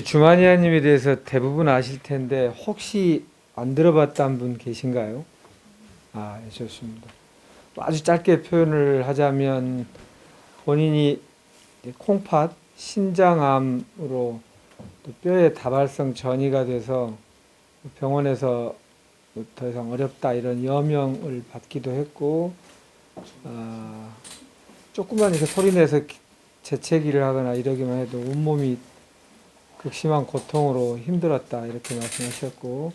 주마니아님에 대해서 대부분 아실 텐데 혹시 안 들어봤다는 분 계신가요? 아, 예, 좋습니다. 아주 짧게 표현을 하자면 본인이 콩팥 신장암으로 또 뼈에 다발성 전이가 돼서 병원에서 더 이상 어렵다 이런 여명을 받기도 했고, 조금만 이렇게 소리내서 재채기를 하거나 이러기만 해도 온몸이 극심한 고통으로 힘들었다 이렇게 말씀하셨고,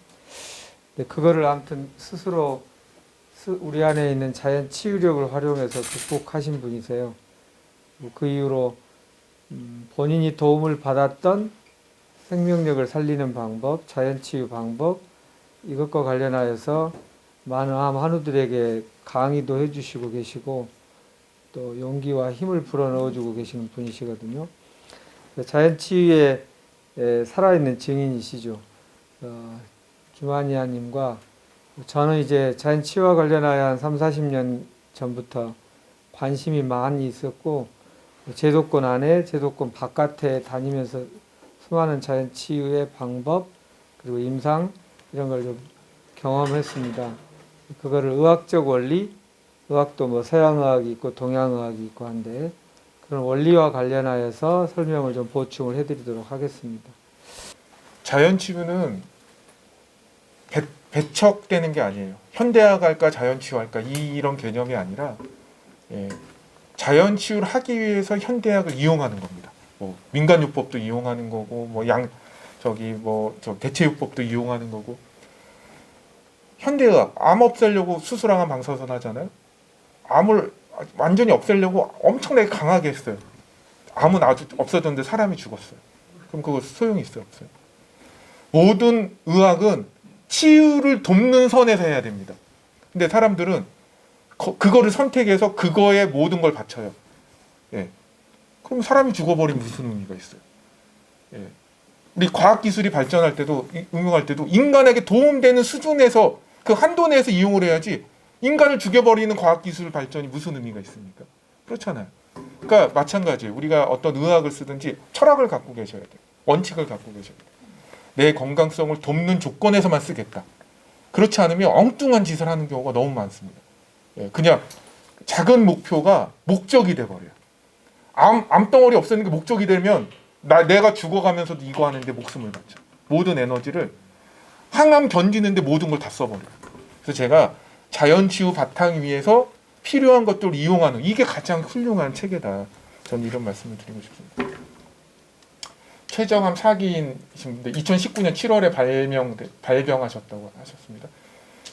그거를 아무튼 스스로 우리 안에 있는 자연 치유력을 활용해서 극복하신 분이세요. 그 이후로 본인이 도움을 받았던 생명력을 살리는 방법, 자연 치유 방법, 이것과 관련하여서 많은 암 환우들에게 강의도 해주시고 계시고 또 용기와 힘을 불어넣어주고 계시는 분이시거든요. 자연 치유의 살아있는 증인이시죠. 주마니아님과 저는 이제 자연 치유와 관련하여 한 3, 40년 전부터 관심이 많이 있었고, 제도권 안에, 제도권 바깥에 다니면서 수많은 자연 치유의 방법, 그리고 임상, 이런 걸 좀 경험했습니다. 그거를 의학적 원리, 의학도 뭐 서양의학이 있고 동양의학이 있고 한데, 그런 원리와 관련하여서 설명을 좀 보충을 해드리도록 하겠습니다. 자연치유는 배척되는 게 아니에요. 현대화할까 자연치유할까 이런 개념이 아니라 자연치유를 하기 위해서 현대학을 이용하는 겁니다. 뭐 민간요법도 이용하는 거고 대체요법도 이용하는 거고 현대의학 암 없애려고 수술항암 방사선 하잖아요. 암을 완전히 없애려고 엄청나게 강하게 했어요. 암은 아주 없어졌는데 사람이 죽었어요. 그럼 그거 소용이 있어요? 없어요? 모든 의학은 치유를 돕는 선에서 해야 됩니다. 근데 사람들은 그거를 선택해서 그거에 모든 걸 바쳐요. 예. 그럼 사람이 죽어버리면 무슨 의미가 있어요? 예. 우리 과학기술이 발전할 때도, 응용할 때도 인간에게 도움되는 수준에서 그 한도 내에서 이용을 해야지 인간을 죽여버리는 과학기술 발전이 무슨 의미가 있습니까? 그렇잖아요. 그러니까 마찬가지예요. 우리가 어떤 의학을 쓰든지 철학을 갖고 계셔야 돼요. 원칙을 갖고 계셔야 돼요. 내 건강성을 돕는 조건에서만 쓰겠다. 그렇지 않으면 엉뚱한 짓을 하는 경우가 너무 많습니다. 그냥 작은 목표가 목적이 돼버려요. 암덩어리 없애는 게 목적이 되면 내가 죽어가면서도 이거 하는데 목숨을 바쳐. 모든 에너지를 항암 견디는데 모든 걸 다 써버려요. 그래서 제가 자연치유 바탕 위에서 필요한 것들을 이용하는 이게 가장 훌륭한 체계다. 저는 이런 말씀을 드리고 싶습니다. 최정암 사기인이신데 2019년 7월에 발병하셨다고 하셨습니다.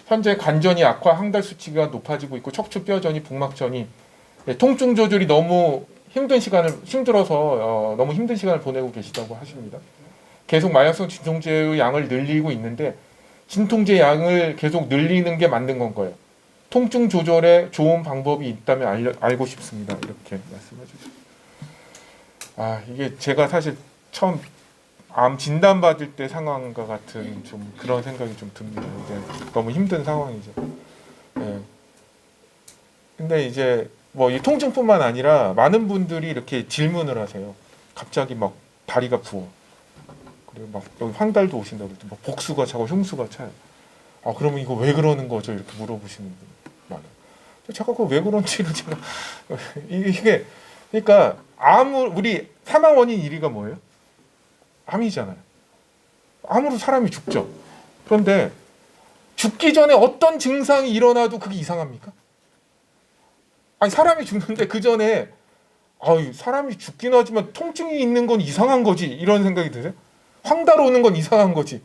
현재 관전이 악화, 항달 수치가 높아지고 있고 척추 뼈전이, 복막전이 통증 조절이 너무 힘들어서 너무 힘든 시간을 보내고 계시다고 하십니다. 계속 마약성 진통제의 양을 늘리고 있는데 진통제 양을 계속 늘리는 게 맞는 건가요? 통증 조절에 좋은 방법이 있다면 알고 싶습니다. 이렇게 말씀해 주셨습니다. 이게 제가 사실 처음 암 진단 받을 때 상황과 같은 좀 그런 생각이 좀 듭니다. 이제 너무 힘든 상황이죠. 예. 근데 이제 뭐 이 통증뿐만 아니라 많은 분들이 이렇게 질문을 하세요. 갑자기 막 다리가 부어. 그리고 막 여기 황달도 오신다고 그랬더니 막 복수가 차고 흉수가 차요. 그러면 이거 왜 그러는 거죠? 이렇게 물어보시는 분 많아요. 제가 그거 왜 그런지를 제가 이게 그러니까 우리 사망 원인 1위가 뭐예요? 암이잖아요. 암으로 사람이 죽죠. 그런데 죽기 전에 어떤 증상이 일어나도 그게 이상합니까? 사람이 죽는데 그 전에 사람이 죽긴 하지만 통증이 있는 건 이상한 거지 이런 생각이 드세요? 황달 오는 건 이상한 거지.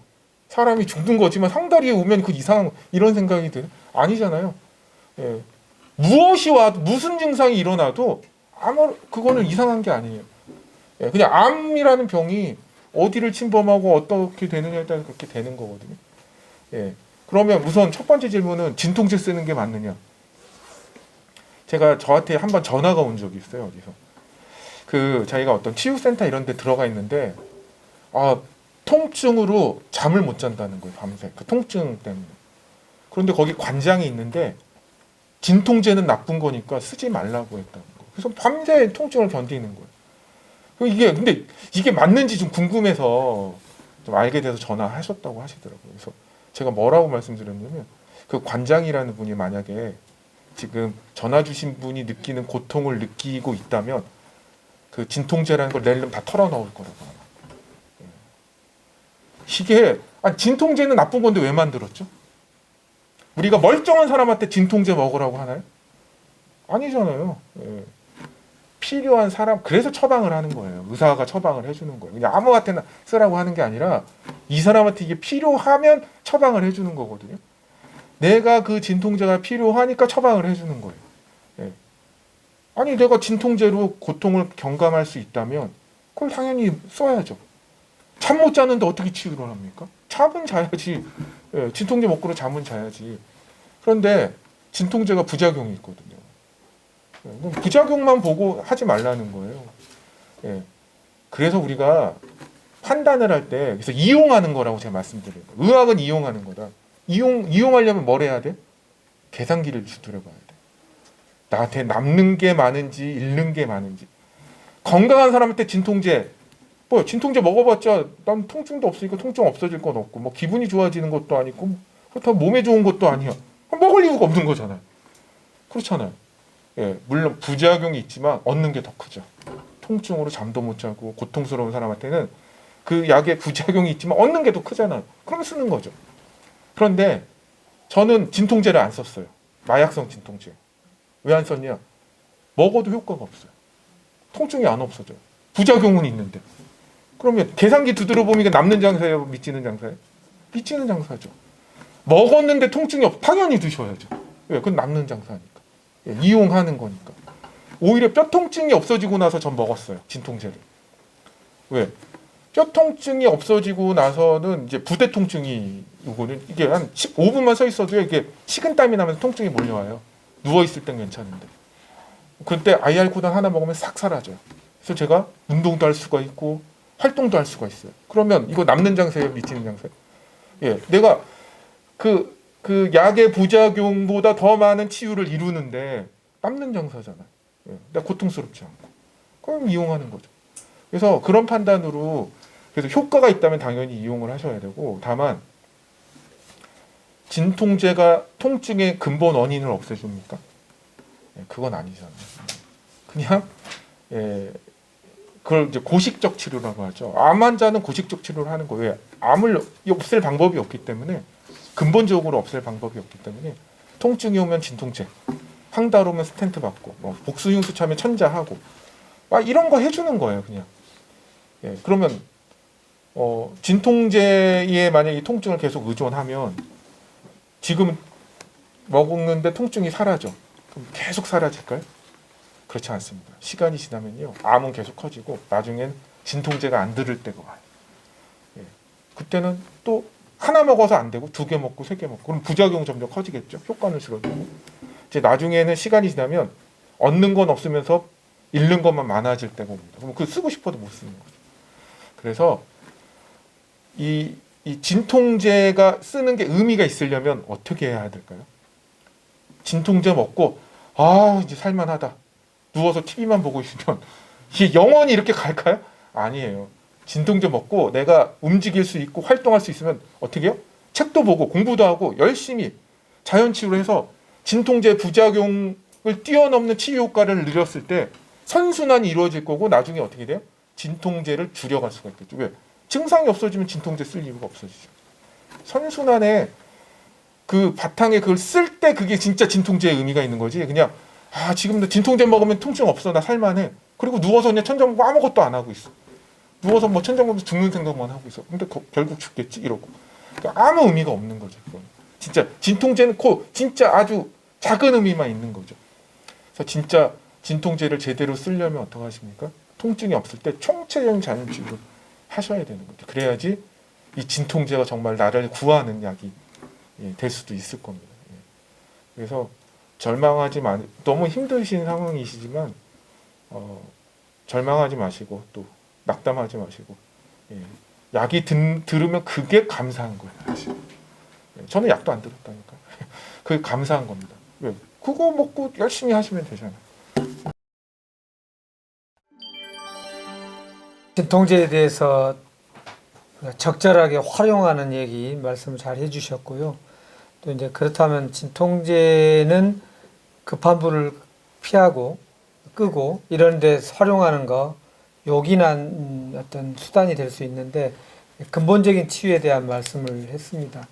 사람이 죽는 거지만 황달이 오면 그 이상한 이런 생각이 드세요? 아니잖아요. 예. 무엇이 와도 무슨 증상이 일어나도 그거는 이상한 게 아니에요. 예. 그냥 암이라는 병이 어디를 침범하고 어떻게 되느냐에 따라 그렇게 되는 거거든요. 예. 그러면 우선 첫 번째 질문은 진통제 쓰는 게 맞느냐? 제가 저한테 한번 전화가 온 적이 있어요. 어디서 그 자기가 어떤 치유센터 이런 데 들어가 있는데 통증으로 잠을 못 잔다는 거예요. 밤새 그 통증 때문에. 그런데 거기 관장이 있는데 진통제는 나쁜 거니까 쓰지 말라고 했다는 거. 그래서 밤새 통증을 견디는 거예요. 이게 근데 이게 맞는지 좀 궁금해서 좀 알게 돼서 전화하셨다고 하시더라고요. 그래서 제가 뭐라고 말씀드렸냐면 그 관장이라는 분이 만약에 지금 전화 주신 분이 느끼는 고통을 느끼고 있다면 그 진통제라는 걸 낼름 다 털어넣을 거라고 아마. 이게 진통제는 나쁜 건데 왜 만들었죠? 우리가 멀쩡한 사람한테 진통제 먹으라고 하나요? 아니잖아요. 예. 필요한 사람, 그래서 처방을 하는 거예요. 의사가 처방을 해주는 거예요. 그냥 아무한테나 쓰라고 하는 게 아니라 이 사람한테 이게 필요하면 처방을 해주는 거거든요. 내가 그 진통제가 필요하니까 처방을 해주는 거예요. 예. 아니 내가 진통제로 고통을 경감할 수 있다면 그걸 당연히 써야죠. 잠 못 자는데 어떻게 치유를 합니까? 잠은 자야지. 예, 진통제 먹고로 잠은 자야지. 그런데 진통제가 부작용이 있거든요. 예, 부작용만 보고 하지 말라는 거예요. 예, 그래서 우리가 판단을 할 때 그래서 이용하는 거라고 제가 말씀드려요. 의학은 이용하는 거다. 이용하려면 뭘 해야 돼? 계산기를 두드려봐야 돼. 나한테 남는 게 많은지 잃는 게 많은지. 건강한 사람한테 진통제 진통제 먹어봤자 난 통증도 없으니까 통증 없어질 건 없고 뭐 기분이 좋아지는 것도 아니고 그렇다고 몸에 좋은 것도 아니야. 먹을 이유가 없는 거잖아요. 그렇잖아요. 예, 물론 부작용이 있지만 얻는 게 더 크죠. 통증으로 잠도 못 자고 고통스러운 사람한테는 그 약에 부작용이 있지만 얻는 게 더 크잖아요. 그럼 쓰는 거죠. 그런데 저는 진통제를 안 썼어요. 마약성 진통제. 왜 안 썼냐? 먹어도 효과가 없어요. 통증이 안 없어져요. 부작용은 있는데. 그러면 계산기 두드려 보면 남는 장사예요? 미치는 장사예요? 미치는 장사죠. 먹었는데 통증이 당연히 드셔야죠. 왜? 그건 남는 장사니까. 예, 이용하는 거니까. 오히려 뼈 통증이 없어지고 나서 전 먹었어요. 진통제를. 왜? 뼈 통증이 없어지고 나서는 이제 부대 통증이 오거든. 이게 한 15분만 서 있어도 이게 식은땀이 나면서 통증이 몰려와요. 누워 있을 땐 괜찮은데. 그때 IR-코단 하나 먹으면 싹 사라져요. 그래서 제가 운동도 할 수가 있고 활동도 할 수가 있어요. 그러면 이거 남는 장사예요, 미치는 장사예요? 예, 내가 그 약의 부작용보다 더 많은 치유를 이루는데 남는 장사잖아요. 예, 내가 고통스럽지 않고. 그럼 이용하는 거죠. 그래서 그런 판단으로 그래서 효과가 있다면 당연히 이용을 하셔야 되고 다만 진통제가 통증의 근본 원인을 없애줍니까? 예, 그건 아니잖아요. 그냥 그걸 이제 고식적 치료라고 하죠. 암 환자는 고식적 치료를 하는 거예요. 암을 없앨 방법이 없기 때문에 근본적으로 없앨 방법이 없기 때문에 통증이 오면 진통제, 황달 오면 스텐트 받고, 뭐 복수흉수 차면 천자하고, 막 이런 거 해주는 거예요, 그냥. 예, 그러면 진통제에 만약 이 통증을 계속 의존하면 지금 먹는데 통증이 사라져. 그럼 계속 사라질까요? 그렇지 않습니다. 시간이 지나면요, 암은 계속 커지고 나중엔 진통제가 안 들을 때가 와요. 예. 그때는 또 하나 먹어서 안 되고 2개 먹고 3개 먹고 그럼 부작용 점점 커지겠죠. 효과는 줄어들고 이제 나중에는 시간이 지나면 얻는 건 없으면서 잃는 것만 많아질 때가 옵니다. 그럼 그 쓰고 싶어도 못 쓰는 거죠. 그래서 이 진통제가 쓰는 게 의미가 있으려면 어떻게 해야 될까요? 진통제 먹고 이제 살만하다. 누워서 TV만 보고 있으면 이게 영원히 이렇게 갈까요? 아니에요. 진통제 먹고 내가 움직일 수 있고 활동할 수 있으면 어떻게 해요? 책도 보고 공부도 하고 열심히 자연치유를 해서 진통제 부작용을 뛰어넘는 치유 효과를 누렸을 때 선순환이 이루어질 거고 나중에 어떻게 돼요? 진통제를 줄여갈 수가 있겠죠. 왜? 증상이 없어지면 진통제 쓸 이유가 없어지죠. 선순환에 그 바탕에 그걸 쓸 때 그게 진짜 진통제의 의미가 있는 거지. 그냥 지금 나 진통제 먹으면 통증 없어. 나 살만해. 그리고 누워서 그냥 천장 보고 아무것도 안 하고 있어. 누워서 뭐 천장 보면서 죽는 생각만 하고 있어. 근데 결국 죽겠지 이러고. 그러니까 아무 의미가 없는 거죠. 그건. 진짜 진통제는 진짜 아주 작은 의미만 있는 거죠. 그래서 진짜 진통제를 제대로 쓰려면 어떻게 하십니까? 통증이 없을 때 총체적인 자연치유를 하셔야 되는 거죠. 그래야지 이 진통제가 정말 나를 구하는 약이 될 수도 있을 겁니다. 그래서 너무 힘드신 상황이시지만 절망하지 마시고 또 낙담하지 마시고 예. 약이 들으면 그게 감사한 거예요. 사실. 예. 저는 약도 안 들었다니까. 그게 감사한 겁니다. 왜? 그거 먹고 열심히 하시면 되잖아요. 진통제에 대해서 적절하게 활용하는 얘기 말씀 잘 해주셨고요. 또 이제 그렇다면 진통제는 급한 불을 피하고 끄고 이런 데 활용하는 거 요긴한 어떤 수단이 될 수 있는데 근본적인 치유에 대한 말씀을 했습니다.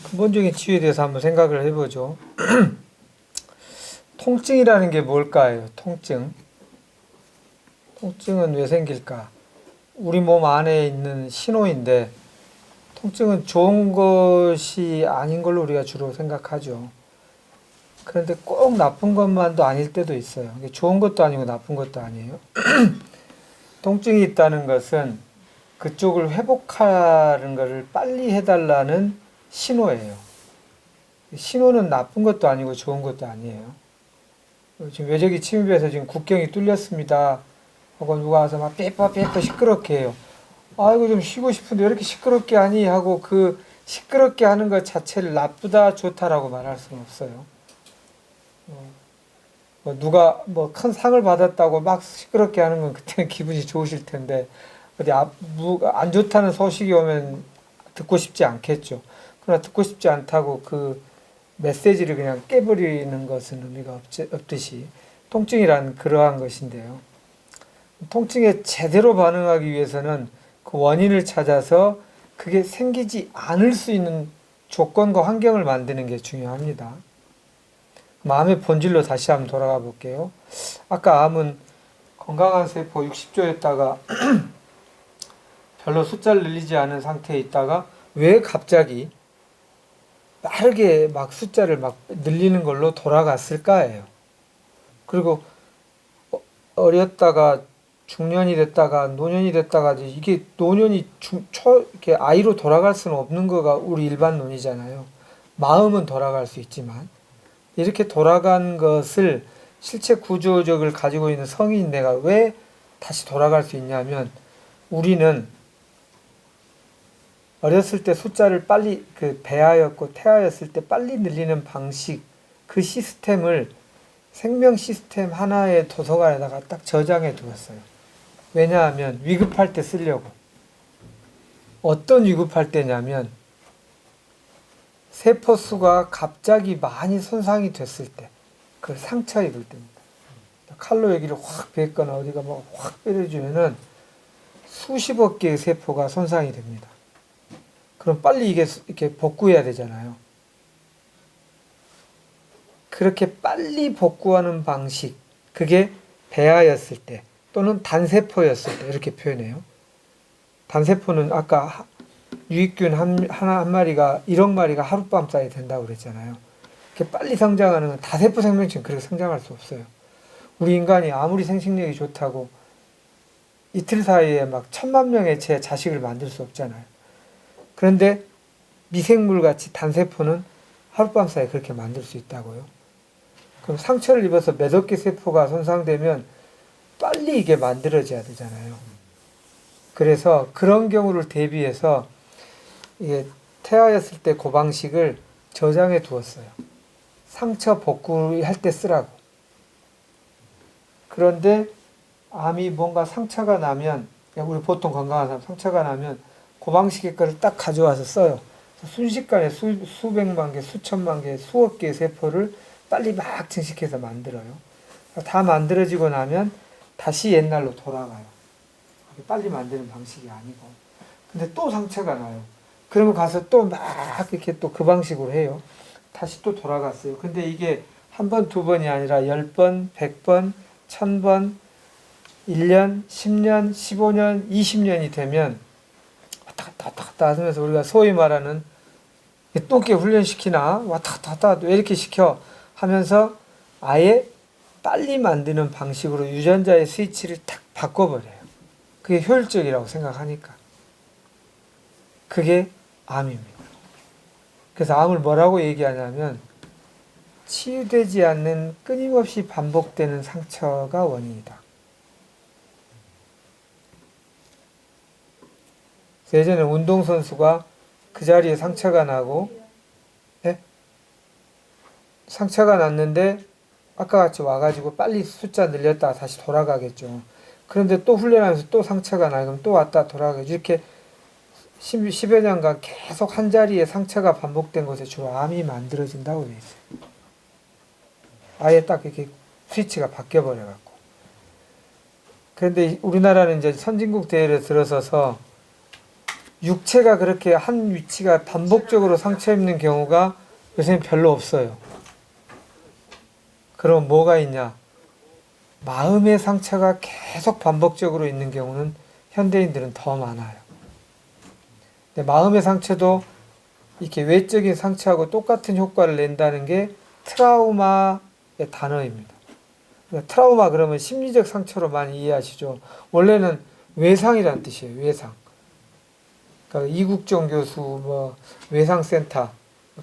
근본적인 치유에 대해서 한번 생각을 해보죠. 통증이라는 게 뭘까요? 통증. 통증은 왜 생길까? 우리 몸 안에 있는 신호인데 통증은 좋은 것이 아닌 걸로 우리가 주로 생각하죠. 그런데 꼭 나쁜 것만도 아닐 때도 있어요. 이게 좋은 것도 아니고 나쁜 것도 아니에요. 통증이 있다는 것은 그쪽을 회복하는 것을 빨리 해달라는 신호예요. 신호는 나쁜 것도 아니고 좋은 것도 아니에요. 지금 외적이 침입해서 지금 국경이 뚫렸습니다. 하고 누가 와서 막 삐빠 시끄럽게 해요. 아이고 좀 쉬고 싶은데 왜 이렇게 시끄럽게 하니 하고 그 시끄럽게 하는 것 자체를 나쁘다 좋다라고 말할 수는 없어요. 누가 뭐 큰 상을 받았다고 막 시끄럽게 하는 건 그때는 기분이 좋으실 텐데 어디 안 좋다는 소식이 오면 듣고 싶지 않겠죠. 그러나 듣고 싶지 않다고 그 메시지를 그냥 깨버리는 것은 의미가 없듯이 통증이란 그러한 것인데요. 통증에 제대로 반응하기 위해서는 그 원인을 찾아서 그게 생기지 않을 수 있는 조건과 환경을 만드는 게 중요합니다. 마음의 본질로 다시 한번 돌아가 볼게요. 아까 암은 건강한 세포 60조였다가 별로 숫자를 늘리지 않은 상태에 있다가 왜 갑자기 빠르게 막 숫자를 막 늘리는 걸로 돌아갔을까예요. 그리고 어렸다가 중년이 됐다가 노년이 됐다가 이게 노년이 이렇게 아이로 돌아갈 수는 없는 거가 우리 일반 논이잖아요. 마음은 돌아갈 수 있지만 이렇게 돌아간 것을 실체 구조적을 가지고 있는 성인 내가 왜 다시 돌아갈 수 있냐면 우리는 어렸을 때 숫자를 빨리 배하였고 태하였을 때 빨리 늘리는 방식 그 시스템을 생명 시스템 하나의 도서관에다가 딱 저장해 두었어요. 왜냐하면 위급할 때 쓰려고. 어떤 위급할 때냐면 세포수가 갑자기 많이 손상이 됐을 때, 그 상처 입을 때입니다. 칼로 여기를 확 뱉거나 어디가 막 확 때려주면은 수십억 개의 세포가 손상이 됩니다. 그럼 빨리 이게 이렇게 복구해야 되잖아요. 그렇게 빨리 복구하는 방식, 그게 배아였을 때 또는 단세포였을 때 이렇게 표현해요. 단세포는 아까 유익균 한 마리가 1억 마리가 하룻밤 사이에 된다고 그랬잖아요. 이렇게 빨리 성장하는 건 다세포 생명체는 그렇게 성장할 수 없어요. 우리 인간이 아무리 생식력이 좋다고 이틀 사이에 막 1000만 명의 제 자식을 만들 수 없잖아요. 그런데 미생물 같이 단세포는 하룻밤 사이에 그렇게 만들 수 있다고요. 그럼 상처를 입어서 몇억 개 세포가 손상되면 빨리 이게 만들어져야 되잖아요. 그래서 그런 경우를 대비해서 이게 태아였을 때 그 방식을 저장해 두었어요. 상처 복구할 때 쓰라고. 그런데 암이 뭔가 상처가 나면, 우리 보통 건강한 사람 상처가 나면 그 방식의 거를 딱 가져와서 써요. 순식간에 수백만 개, 수천만 개, 수억 개의 세포를 빨리 막 증식해서 만들어요. 다 만들어지고 나면 다시 옛날로 돌아가요. 빨리 만드는 방식이 아니고. 근데 또 상처가 나요. 그러면 가서 또 막 이렇게 또 그 방식으로 해요. 다시 또 돌아갔어요. 근데 이게 한 번, 두 번이 아니라 10번, 100번, 1000번, 1년, 10년, 15년, 20년이 되면 왔다 갔다 하면서 우리가 소위 말하는 똥개 훈련시키나 왔다 갔다 왜 이렇게 시켜 하면서 아예 빨리 만드는 방식으로 유전자의 스위치를 탁 바꿔버려요. 그게 효율적이라고 생각하니까. 그게 암입니다. 그래서 암을 뭐라고 얘기하냐면 치유되지 않는 끊임없이 반복되는 상처가 원인이다. 예전에 운동선수가 그 자리에 상처가 나고, 네? 상처가 났는데 아까 같이 와가지고 빨리 숫자 늘렸다가 다시 돌아가겠죠. 그런데 또 훈련하면서 또 상처가 나요. 그럼 또 왔다 돌아가겠죠. 이렇게 10여 년간 계속 한 자리에 상처가 반복된 곳에 주로 암이 만들어진다고 되어 있어요. 아예 딱 이렇게 스위치가 바뀌어버려갖고. 그런데 우리나라는 이제 선진국 대회를 들어서서 육체가 그렇게 한 위치가 반복적으로 상처 입는 경우가 요새는 별로 없어요. 그럼 뭐가 있냐? 마음의 상처가 계속 반복적으로 있는 경우는 현대인들은 더 많아요. 근데 마음의 상처도 이렇게 외적인 상처하고 똑같은 효과를 낸다는 게 트라우마의 단어입니다. 그러니까 트라우마 그러면 심리적 상처로 많이 이해하시죠. 원래는 외상이라는 뜻이에요. 외상. 그러니까 이국종 교수 뭐 외상센터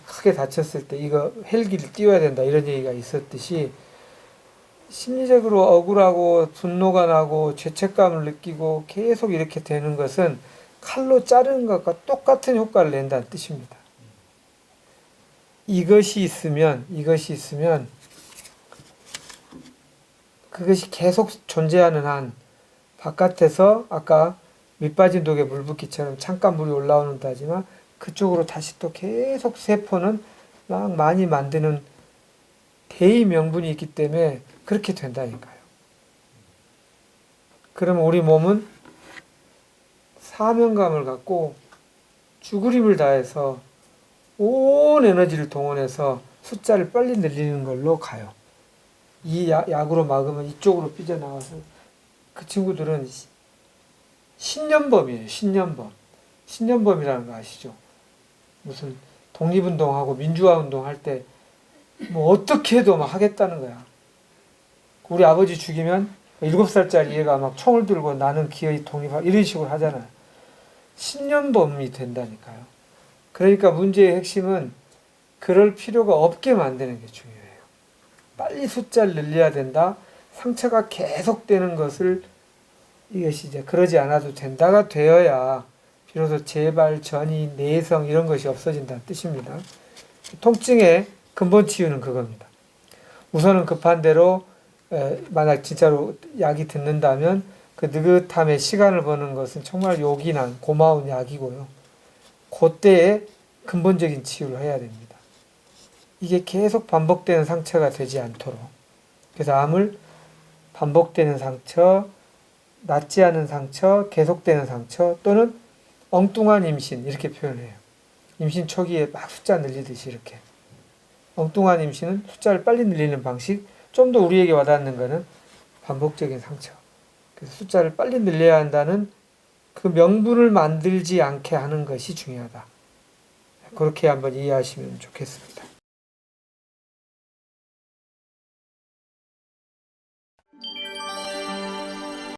크게 다쳤을 때 이거 헬기를 띄워야 된다 이런 얘기가 있었듯이 심리적으로 억울하고 분노가 나고 죄책감을 느끼고 계속 이렇게 되는 것은 칼로 자르는 것과 똑같은 효과를 낸다는 뜻입니다. 이것이 있으면 그것이 계속 존재하는 한 바깥에서 아까 밑빠진 독에 물 붓기처럼 잠깐 물이 올라오는다 하지만 그쪽으로 다시 또 계속 세포는 막 많이 만드는 대의 명분이 있기 때문에 그렇게 된다니까요. 그러면 우리 몸은 사명감을 갖고 죽을 힘을 다해서 온 에너지를 동원해서 숫자를 빨리 늘리는 걸로 가요. 이 약으로 막으면 이쪽으로 삐져나와서 그 친구들은 신년범이에요. 신년범이라는 거 아시죠? 무슨 독립운동하고 민주화운동 할 때 뭐 어떻게 해도 막 하겠다는 거야. 우리 아버지 죽이면 7살짜리 얘가 막 총을 들고 나는 기어이 독립하 이런 식으로 하잖아요. 신년범이 된다니까요. 그러니까 문제의 핵심은 그럴 필요가 없게 만드는 게 중요해요. 빨리 숫자를 늘려야 된다. 상처가 계속되는 것을 이것이 이제 그러지 않아도 된다가 되어야 비로소 재발, 전이, 내성 이런 것이 없어진다는 뜻입니다. 통증의 근본 치유는 그겁니다. 우선은 급한 대로 만약 진짜로 약이 듣는다면 그 느긋함에 시간을 버는 것은 정말 요긴한 고마운 약이고요. 그때에 근본적인 치유를 해야 됩니다. 이게 계속 반복되는 상처가 되지 않도록. 그래서 암을 반복되는 상처, 낫지 않은 상처, 계속되는 상처 또는 엉뚱한 임신 이렇게 표현해요. 임신 초기에 막 숫자 늘리듯이 이렇게. 엉뚱한 임신은 숫자를 빨리 늘리는 방식, 좀 더 우리에게 와닿는 것은 반복적인 상처. 그래서 숫자를 빨리 늘려야 한다는 그 명분을 만들지 않게 하는 것이 중요하다. 그렇게 한번 이해하시면 좋겠습니다.